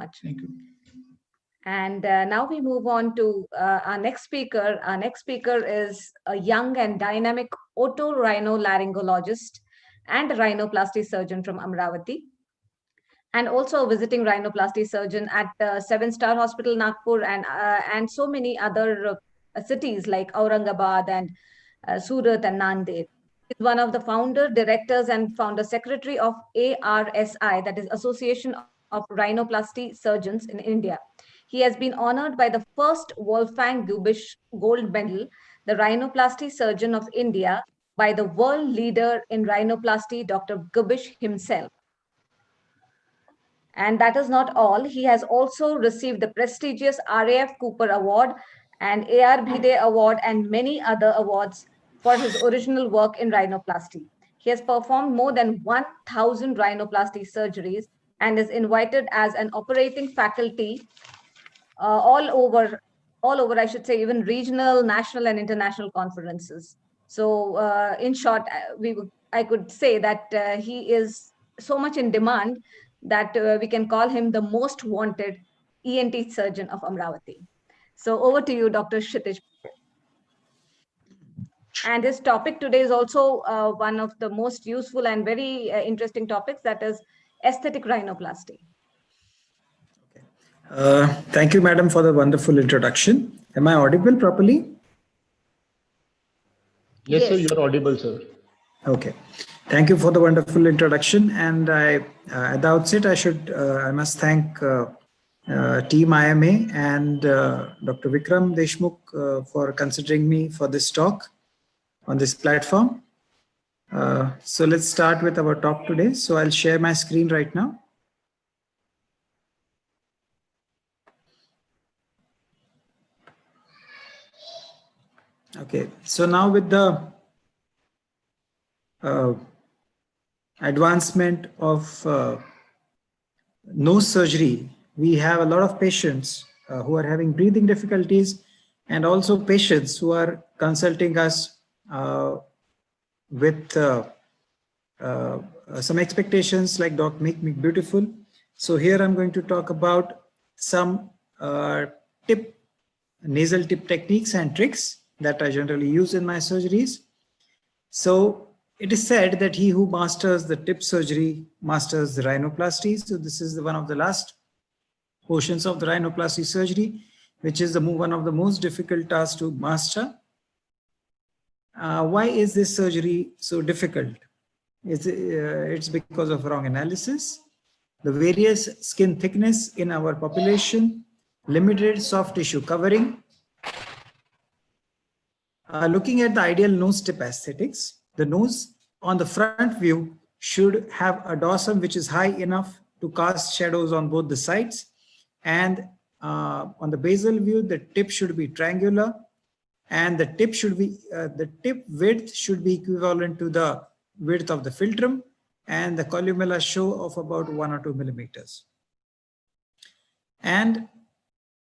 much. Thank you. And now we move on to our next speaker. Our next speaker is a young and dynamic otorhinolaryngologist and a rhinoplasty surgeon from Amravati, and also a visiting rhinoplasty surgeon at Seven-Star Hospital, Nagpur, and so many other cities like Aurangabad and Surat and Nanded. He's one of the founder, directors, and founder secretary of ARSI, that is Association of Rhinoplasty Surgeons in India. He has been honored by the first Wolfgang Gubisch Gold Medal, the Rhinoplasty Surgeon of India, by the world leader in rhinoplasty, Dr. Gubisch himself. And that is not all. He has also received the prestigious RAF Cooper Award and AR Bhide Award and many other awards for his original work in rhinoplasty. He has performed more than 1,000 rhinoplasty surgeries and is invited as an operating faculty all over, I should say, even regional, national, and international conferences. So, in short, I could say that he is so much in demand that we can call him the most wanted ENT surgeon of Amravati. So, over to you, Dr. Kshitij. And his topic today is also one of the most useful and very interesting topics, that is aesthetic rhinoplasty. Thank you, madam, for the wonderful introduction. Am I audible properly? Yes, sir, you are audible, sir. Okay. Thank you for the wonderful introduction. And at the outset, I must thank Team IMA and Dr. Vikram Deshmukh for considering me for this talk on this platform. So let's start with our talk today. So I'll share my screen right now. Okay, so now with the advancement of nose surgery, we have a lot of patients who are having breathing difficulties, and also patients who are consulting us with some expectations like doc, make me beautiful. So here I'm going to talk about some nasal tip techniques and tricks that I generally use in my surgeries. So it is said that he who masters the tip surgery masters the rhinoplasty. So this is one of the last portions of the rhinoplasty surgery, which is one of the most difficult tasks to master. Why is this surgery so difficult? It's because of wrong analysis, the various skin thickness in our population, limited soft tissue covering. Looking at the ideal nose tip aesthetics, the nose on the front view should have a dorsum which is high enough to cast shadows on both the sides, and on the basal view, the tip should be triangular, and the tip width should be equivalent to the width of the philtrum, and the columella show of about 1 or 2 millimeters. And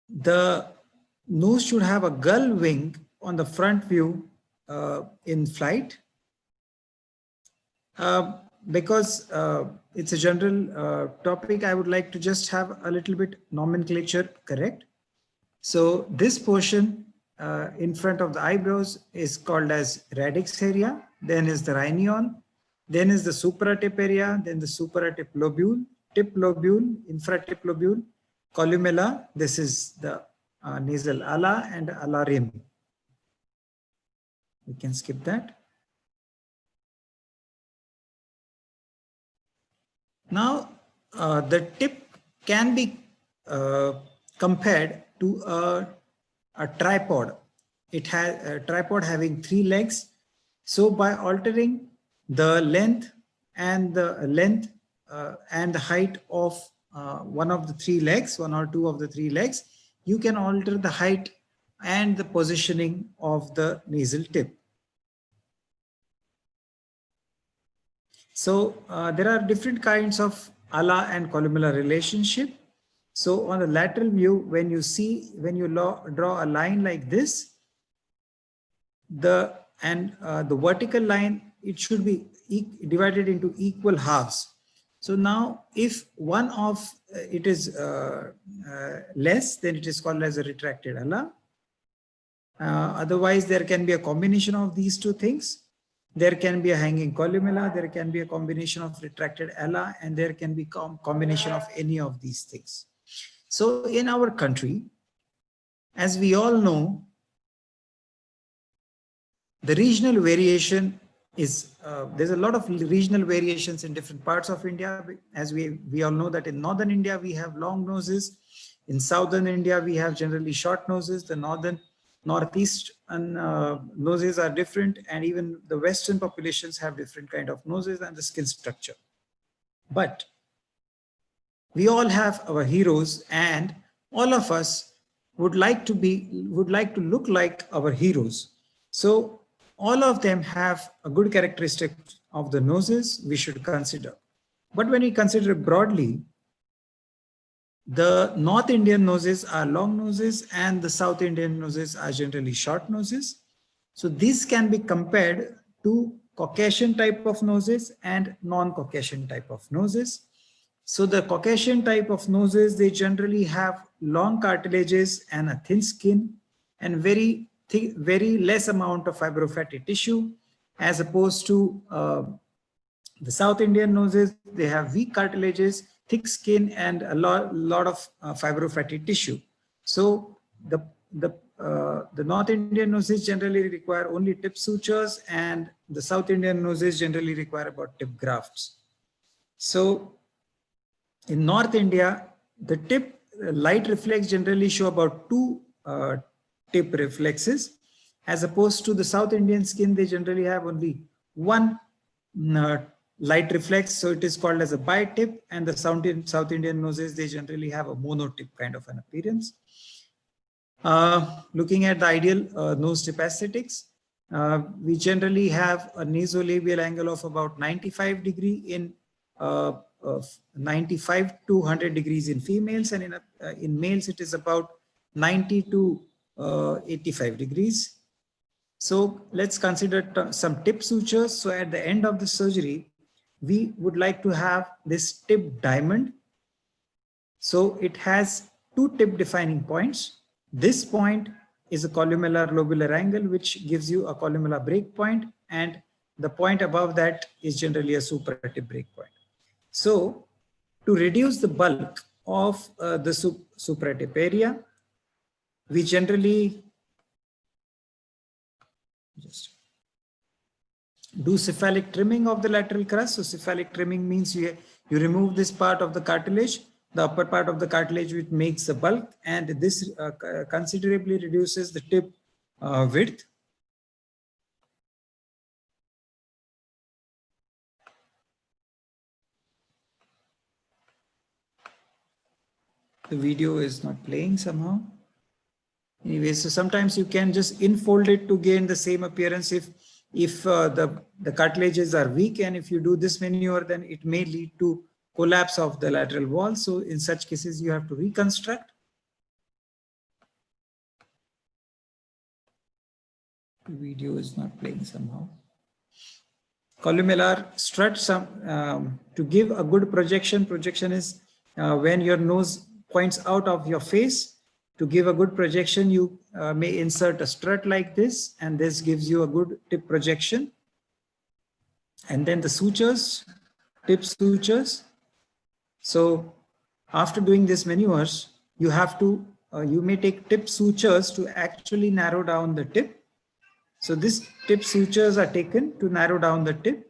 the nose should have a gull wing on the front view in flight. Because it's a general topic, I would like to just have a little bit nomenclature correct. So this portion in front of the eyebrows is called as radix area, then is the rhinion, then is the supratip area, then the supratip lobule, tip lobule, infratip lobule, columella, this is the nasal ala and ala rim. We can skip that. Now, the tip can be compared to a tripod. It has a tripod having 3 legs. So by altering the length and the height of one of the 3 legs, 1 or 2 of the 3 legs, you can alter the height and the positioning of the nasal tip. So there are different kinds of ala and columella relationship. So on the lateral view, when you draw a line like this, the vertical line, it should be divided into equal halves. So now if one of it is less, then it is called as a retracted ala. Otherwise, there can be a combination of these two things. There can be a hanging columella, there can be a combination of retracted ala, and there can be combination of any of these things. So in our country, as we all know, the regional variation is, there's a lot of regional variations in different parts of India. As we all know that in northern India, we have long noses. In southern India, we have generally short noses. The northeast noses are different, and even the western populations have different kind of noses and the skin structure. But we all have our heroes, and all of us would like to look like our heroes. So all of them have a good characteristic of the noses we should consider. But when we consider broadly, the North Indian noses are long noses and the South Indian noses are generally short noses. So these can be compared to Caucasian type of noses and non-Caucasian type of noses. So the Caucasian type of noses, they generally have long cartilages and a thin skin and very less amount of fibrofatty tissue, as opposed to the South Indian noses. They have weak cartilages, thick skin, and a lot of fibrofatty tissue. So the North Indian noses generally require only tip sutures, and the South Indian noses generally require about tip grafts. So in North India, the tip light reflex generally show about 2 tip reflexes, as opposed to the South Indian skin, they generally have only 1 light reflex. So it is called as a bi-tip, and the South Indian noses, they generally have a monotip kind of an appearance. Looking at the ideal nose tip aesthetics, we generally have a nasolabial angle of about 95 degree in 95 to 100 degrees in females, and in males it is about 90 to 85 degrees. So let's consider some tip sutures. So at the end of the surgery, we would like to have this tip diamond. So it has 2 tip defining points. This point is a columellar lobular angle, which gives you a columellar break point, and the point above that is generally a supratip break point. So to reduce the bulk of the supratip area, we generally just do cephalic trimming of the lateral crust. So cephalic trimming means you remove this part of the cartilage, the upper part of the cartilage, which makes the bulk, and this considerably reduces the tip width. The video is not playing somehow. Anyway, so sometimes you can just infold it to gain the same appearance if the cartilages are weak, and if you do this maneuver, then it may lead to collapse of the lateral wall. So in such cases, you have to reconstruct. The video is not playing somehow. Columellar strut, to give a good projection. Projection is when your nose points out of your face. To give a good projection, you may insert a strut like this, and this gives you a good tip projection. And then the sutures, tip sutures. So after doing this maneuvers, you have to, you may take tip sutures to actually narrow down the tip. So these tip sutures are taken to narrow down the tip.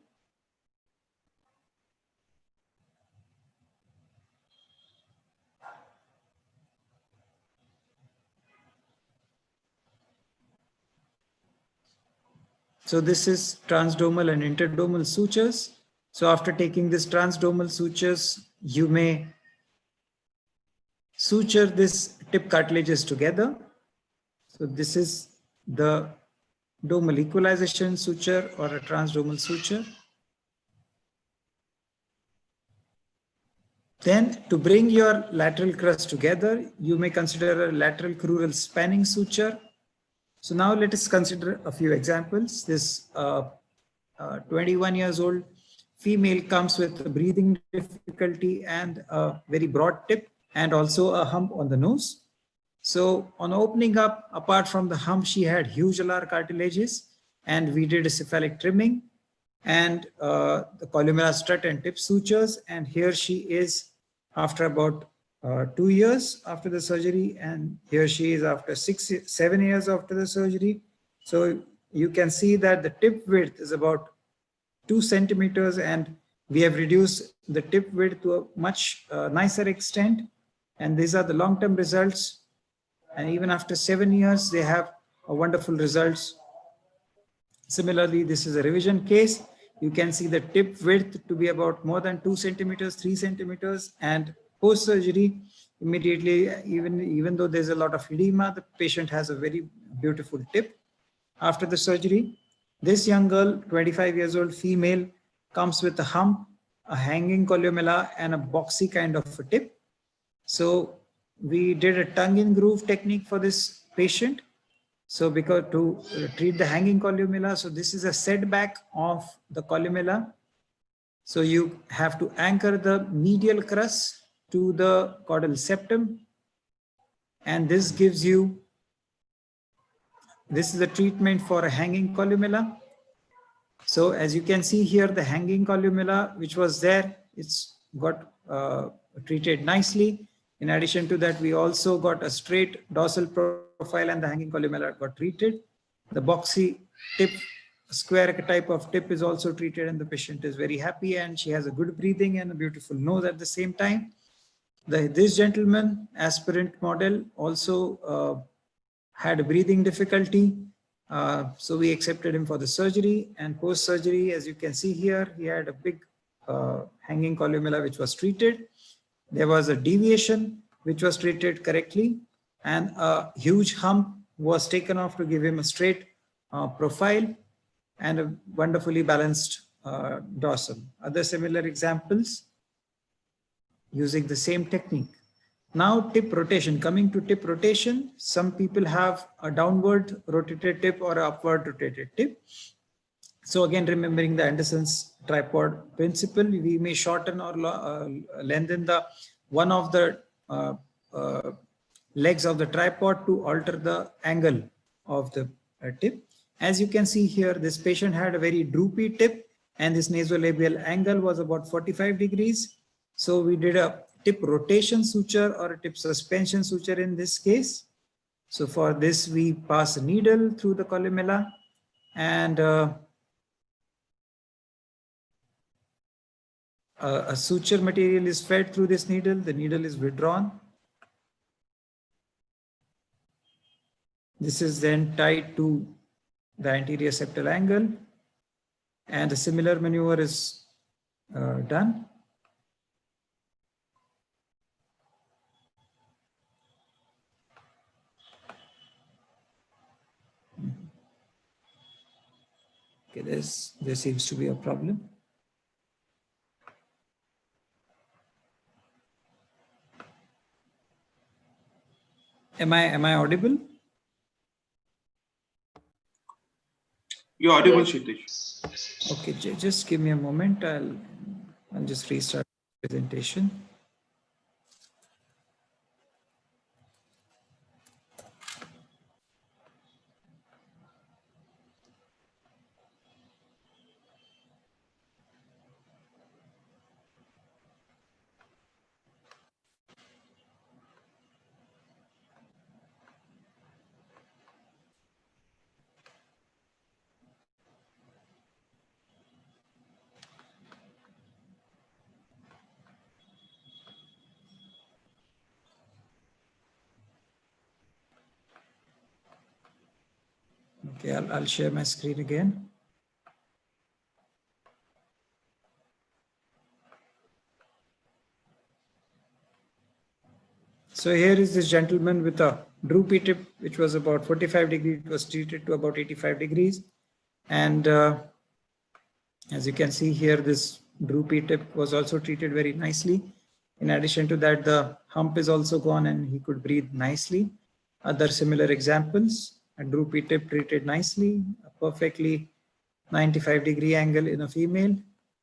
So this is transdermal and interdermal sutures. So after taking this transdermal sutures, you may suture this tip cartilages together. So this is the dermal equalization suture or a transdermal suture. Then to bring your lateral crust together, you may consider a lateral crural spanning suture. So now let us consider a few examples. This 21 years old female comes with a breathing difficulty and a very broad tip and also a hump on the nose. So on opening up, apart from the hump, she had huge alar cartilages, and we did a cephalic trimming and the columella strut and tip sutures. And here she is after about 2 years after the surgery, and here she is after 7 years after the surgery. So you can see that the tip width is about 2 centimeters, and we have reduced the tip width to a much nicer extent. And these are the long-term results. And even after 7 years, they have a wonderful results. Similarly, this is a revision case. You can see the tip width to be about more than 2 centimeters, 3 centimeters, and post-surgery, immediately, even though there's a lot of edema, the patient has a very beautiful tip after the surgery. This young girl, 25 years old female, comes with a hump, a hanging columella, and a boxy kind of a tip. So we did a tongue in groove technique for this patient. So because to treat the hanging columella, so this is a setback of the columella. So you have to anchor the medial crus to the caudal septum. And this gives you, this is the treatment for a hanging columella. So as you can see here, the hanging columella, which was there, it's got treated nicely. In addition to that, we also got a straight dorsal profile, and the hanging columella got treated. The boxy tip, square type of tip, is also treated, and the patient is very happy, and she has a good breathing and a beautiful nose at the same time. This gentleman, aspirant model, also had a breathing difficulty. So we accepted him for the surgery, and post-surgery, as you can see here, he had a big hanging columella which was treated. There was a deviation which was treated correctly, and a huge hump was taken off to give him a straight profile and a wonderfully balanced dorsal. Other similar examples using the same technique. Now tip rotation, coming to tip rotation, some people have a downward rotated tip or an upward rotated tip. So again, remembering the Anderson's tripod principle, we may shorten or lengthen the one of the legs of the tripod to alter the angle of the tip. As you can see here, this patient had a very droopy tip, and this nasolabial angle was about 45 degrees. So we did a tip rotation suture or a tip suspension suture in this case. So for this, we pass a needle through the columella, and a suture material is fed through this needle. The needle is withdrawn. This is then tied to the anterior septal angle, and a similar maneuver is done. Okay, there seems to be a problem. Am I audible? You're audible, Kshitij. Okay, just give me a moment. I'll just restart the presentation. Okay, I'll share my screen again. So here is this gentleman with a droopy tip, which was about 45 degrees. It was treated to about 85 degrees. And as you can see here, this droopy tip was also treated very nicely. In addition to that, the hump is also gone and he could breathe nicely. Other similar examples, a droopy tip treated nicely, a perfectly 95-degree angle in a female,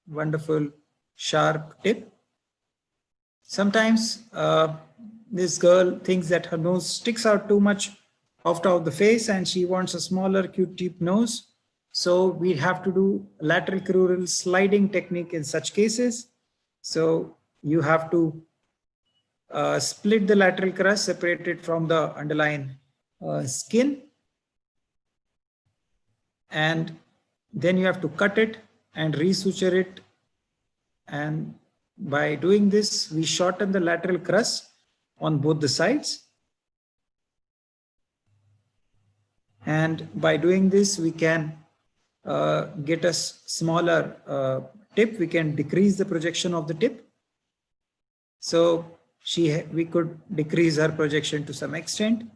wonderful sharp tip. Sometimes this girl thinks that her nose sticks out too much out of the face and she wants a smaller Q-tip nose. So we have to do lateral crural sliding technique in such cases. So you have to split the lateral crust, separate it from the underlying skin, and then you have to cut it and resuture it. And by doing this, we shorten the lateral crust on both the sides. And by doing this, we can get a smaller tip. We can decrease the projection of the tip. So we could decrease her projection to some extent.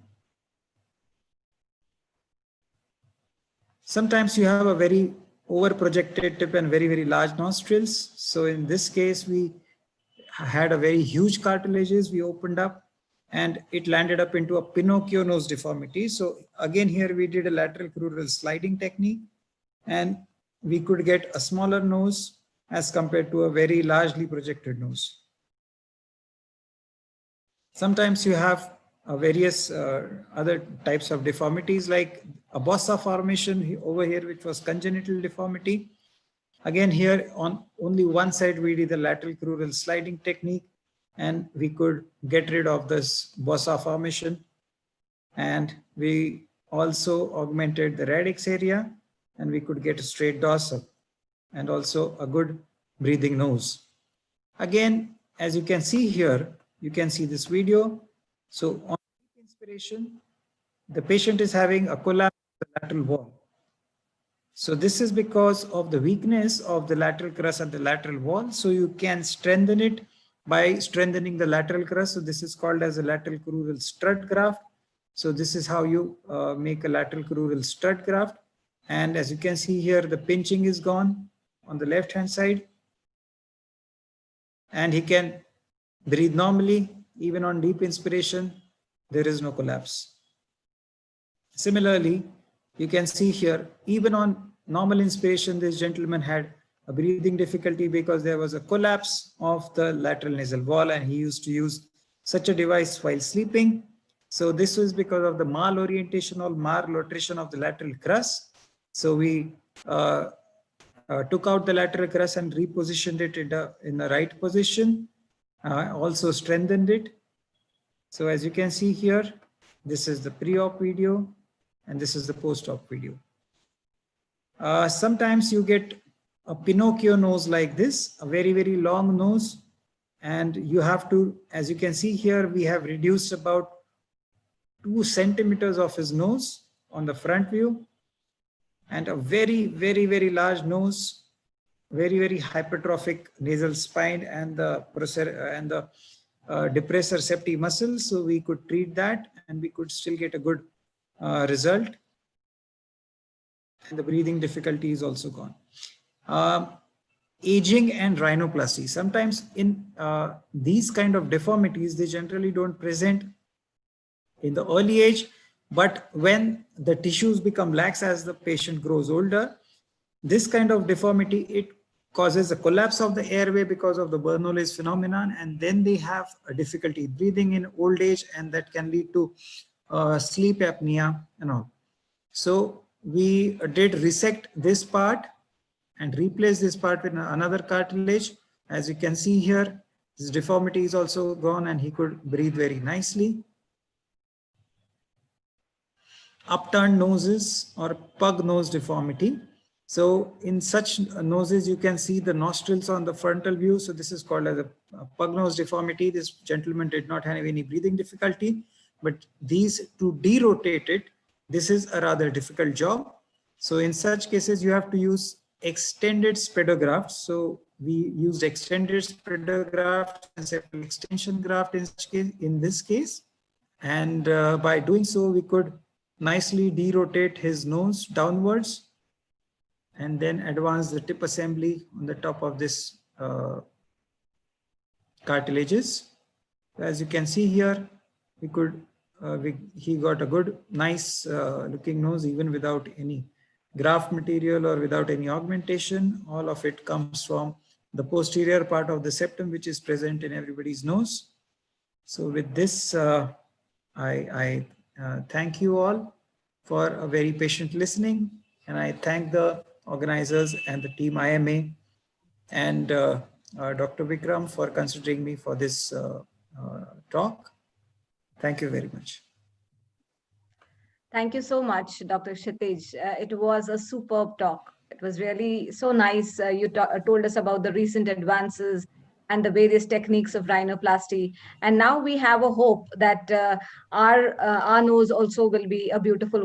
Sometimes you have a very over projected tip and very, very large nostrils. So in this case, we had a very huge cartilages we opened up and it landed up into a Pinocchio nose deformity. So again, here we did a lateral crural sliding technique and we could get a smaller nose as compared to a very largely projected nose. Sometimes you have various other types of deformities like a Bossa formation over here, which was congenital deformity. Again, here on only one side, we did the lateral crural sliding technique and we could get rid of this Bossa formation. And we also augmented the radix area and we could get a straight dorsal and also a good breathing nose. Again, as you can see here, you can see this video. So on inspiration, the patient is having a collapse of the lateral wall. So this is because of the weakness of the lateral crust at the lateral wall. So you can strengthen it by strengthening the lateral crust. So this is called as a lateral crural strut graft. So this is how you make a lateral crural strut graft. And as you can see here, the pinching is gone on the left hand side. And he can breathe normally, even on deep inspiration, there is no collapse. Similarly, you can see here, even on normal inspiration, this gentleman had a breathing difficulty because there was a collapse of the lateral nasal wall and he used to use such a device while sleeping. So this was because of the malorientation or malrotation of the lateral crust. So we took out the lateral crust and repositioned it in the right position, also strengthened it. So as you can see here, this is the pre-op video and this is the post-op video. Sometimes you get a Pinocchio nose like this, a very, very long nose. And you have to, as you can see here, we have reduced about 2 centimeters of his nose on the front view and a very, very, very large nose, very, very hypertrophic nasal spine and the depressor septi muscle. So we could treat that and we could still get a good result. And the breathing difficulty is also gone. Aging and rhinoplasty. Sometimes in these kind of deformities, they generally don't present in the early age, but when the tissues become lax as the patient grows older, this kind of deformity, it causes a collapse of the airway because of the Bernoulli's phenomenon, and then they have a difficulty breathing in old age, and that can lead to sleep apnea and all. So we did resect this part and replace this part with another cartilage. As you can see here, this deformity is also gone and he could breathe very nicely. Upturned noses or pug nose deformity. So in such noses, you can see the nostrils on the frontal view. So this is called as a pug nose deformity. This gentleman did not have any breathing difficulty, but these to derotate it, this is a rather difficult job. So in such cases, you have to use extended spreadographs. So we used extended spreadograft and septal extension graft in this case. And by doing so, we could nicely derotate his nose downwards and then advance the tip assembly on the top of this cartilages. As you can see here, we could he got a good, nice looking nose even without any graft material or without any augmentation. All of it comes from the posterior part of the septum, which is present in everybody's nose. So with this, I thank you all for a very patient listening, and I thank the organizers and the team IMA and Dr. Vikram for considering me for this talk. Thank you very much. Thank you so much, Dr. Kshitij. It was a superb talk. It was really so nice. You told us about the recent advances and the various techniques of rhinoplasty. And now we have a hope that our nose also will be a beautiful